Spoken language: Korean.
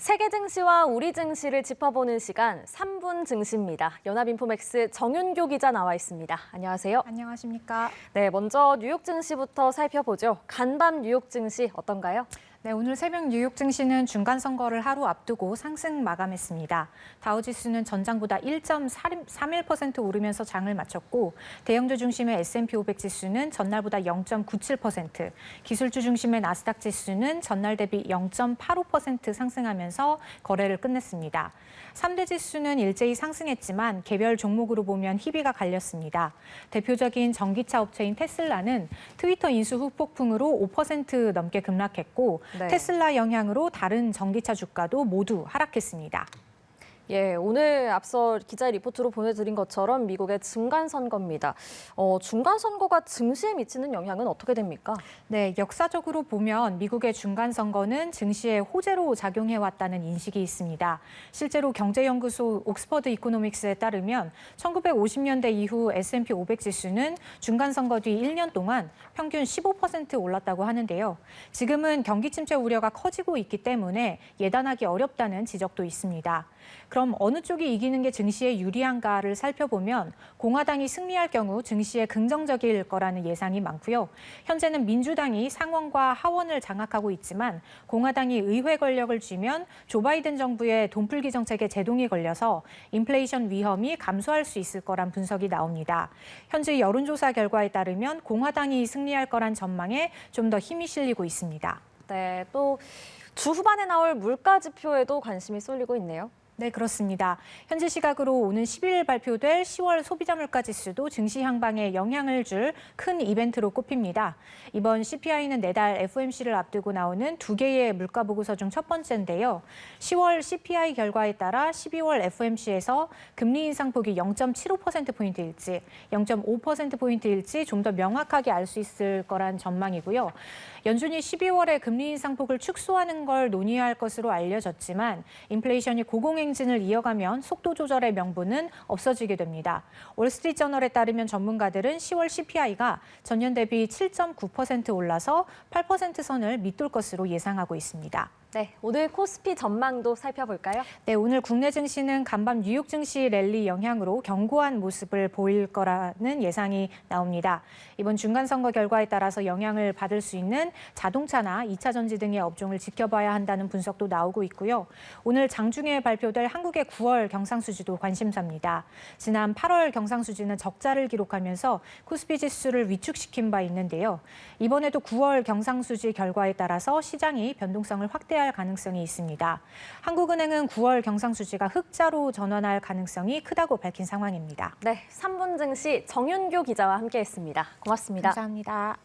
세계 증시와 우리 증시를 짚어보는 시간 3분 증시입니다. 연합인포맥스 정윤교 기자 나와 있습니다. 안녕하세요. 안녕하십니까. 네, 먼저 뉴욕 증시부터 살펴보죠. 간밤 뉴욕 증시 어떤가요? 네, 오늘 새벽 뉴욕 증시는 중간 선거를 하루 앞두고 상승 마감했습니다. 다우지수는 전장보다 1.31% 오르면서 장을 마쳤고, 대형주 중심의 S&P 500 지수는 전날보다 0.97%, 기술주 중심의 나스닥 지수는 전날 대비 0.85% 상승하면서 거래를 끝냈습니다. 3대 지수는 일제히 상승했지만 개별 종목으로 보면 희비가 갈렸습니다. 대표적인 전기차 업체인 테슬라는 트위터 인수 후폭풍으로 5% 넘게 급락했고, 네. 테슬라 영향으로 다른 전기차 주가도 모두 하락했습니다. 예, 오늘 앞서 기자 리포트로 보내드린 것처럼 미국의 중간 선거입니다. 중간 선거가 증시에 미치는 영향은 어떻게 됩니까? 네, 역사적으로 보면 미국의 중간 선거는 증시에 호재로 작용해왔다는 인식이 있습니다. 실제로 경제연구소 옥스퍼드 이코노믹스에 따르면 1950년대 이후 S&P 500 지수는 중간 선거 뒤 1년 동안 평균 15% 올랐다고 하는데요. 지금은 경기 침체 우려가 커지고 있기 때문에 예단하기 어렵다는 지적도 있습니다. 그럼 어느 쪽이 이기는 게 증시에 유리한가를 살펴보면 공화당이 승리할 경우 증시에 긍정적일 거라는 예상이 많고요. 현재는 민주당이 상원과 하원을 장악하고 있지만 공화당이 의회 권력을 쥐면 조 바이든 정부의 돈풀기 정책에 제동이 걸려서 인플레이션 위험이 감소할 수 있을 거란 분석이 나옵니다. 현재 여론조사 결과에 따르면 공화당이 승리할 거란 전망에 좀 더 힘이 실리고 있습니다. 네, 또 주 후반에 나올 물가 지표에도 관심이 쏠리고 있네요. 네, 그렇습니다. 현지 시각으로 오는 10일 발표될 10월 소비자 물가 지수도 증시 향방에 영향을 줄 큰 이벤트로 꼽힙니다. 이번 CPI는 내달 FOMC를 앞두고 나오는 두 개의 물가 보고서 중 첫 번째인데요. 10월 CPI 결과에 따라 12월 FOMC에서 금리 인상폭이 0.75%포인트일지, 0.5%포인트일지 좀 더 명확하게 알 수 있을 거란 전망이고요. 연준이 12월에 금리 인상폭을 축소하는 걸 논의할 것으로 알려졌지만 인플레이션이 고공행진을 이어가면 속도 조절의 명분은 없어지게 됩니다. 월스트리트저널에 따르면 전문가들은 10월 CPI가 전년 대비 7.9% 올라서 8% 선을 밑돌 것으로 예상하고 있습니다. 네, 오늘 코스피 전망도 살펴볼까요? 네, 오늘 국내 증시는 간밤 뉴욕 증시 랠리 영향으로 견고한 모습을 보일 거라는 예상이 나옵니다. 이번 중간 선거 결과에 따라서 영향을 받을 수 있는 자동차나 2차 전지 등의 업종을 지켜봐야 한다는 분석도 나오고 있고요. 오늘 장중에 발표될 한국의 9월 경상수지도 관심사입니다. 지난 8월 경상수지는 적자를 기록하면서 코스피 지수를 위축시킨 바 있는데요. 이번에도 9월 경상수지 결과에 따라서 시장이 변동성을 확대할 가능성이 있습니다. 한국은행은 9월 경상수지가 흑자로 전환할 가능성이 크다고 밝힌 상황입니다. 네, 3분 증시 정윤교 기자와 함께했습니다. 고맙습니다. 감사합니다.